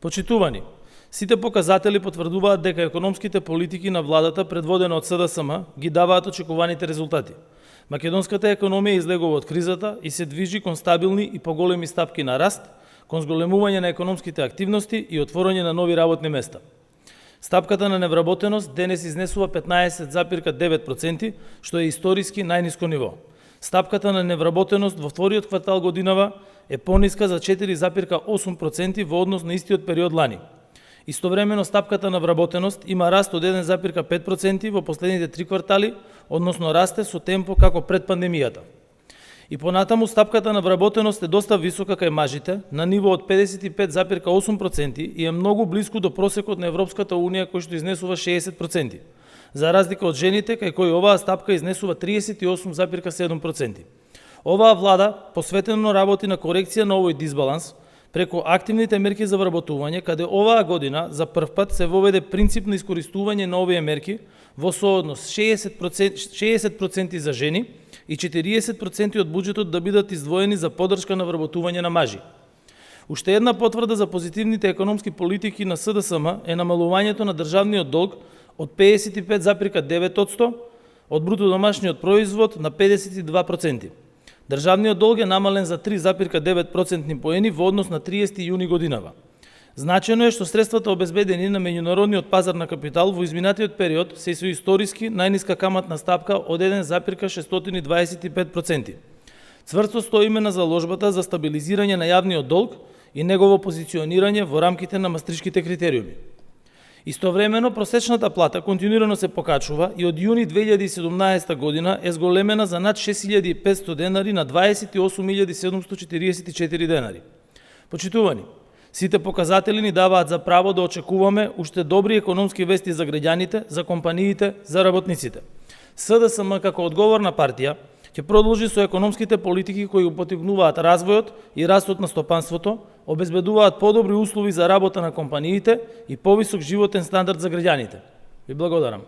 Почитувани, сите показатели потврдуваат дека економските политики на владата предводена од СДСМ ги даваат очекуваните резултати. Македонската економија излегува од кризата и се движи кон стабилни и поголеми стапки на раст, кон зголемување на економските активности и отворање на нови работни места. Стапката на невработеност денес изнесува 15,9%, што е историски најниско ниво. Стапката на невработеност во вториот квартал годинава е пониска за 4,8% во однос на истиот период лани. Истовремено стапката на вработеност има раст од 1,5% во последните 3 квартали, односно расте со темпо како пред пандемијата. И понатаму стапката на вработеност е доста висока кај мажите, на ниво од 55,8% и е многу близко до просекот на Европската Унија кој што изнесува 60%. За разлика од жените, кај кои оваа стапка изнесува 38,7%. Оваа влада посветено работи на корекција на овој дисбаланс преку активните мерки за вработување, каде оваа година за првпат се воведе принцип на искористување на овие мерки во сооднос 60% за жени и 40% од буџетот да бидат издвоени за поддршка на вработување на мажи. Уште една потврда за позитивните економски политики на СДСМ е намалувањето на државниот долг од 55,9% од бруто домашниот производ на 52%. Државниот долг е намален за 3,9% поени во однос на 30 јуни годинава. Значено е што средствата обезбедени на меѓународниот пазар на капитал во изминатиот период се со историски најниска каматна стапка од 1,625%. Цврсто стоиме на заложбата за стабилизирање на јавниот долг и негово позиционирање во рамките на мастришките критериуми. Истовремено, просечната плата континуирано се покачува и од јуни 2017 година е зголемена за над 6.500 денари на 28.744 денари. Почитувани, сите показатели ни даваат за право да очекуваме уште добри економски вести за граѓаните, за компаниите, за работниците. СДСМ како одговорна партија ќе продолжи со економските политики кои го поттикнуваат развојот и растот на стопанството, обезбедуваат подобри услови за работа на компаниите и повисок животен стандард за граѓаните. Ви благодарам.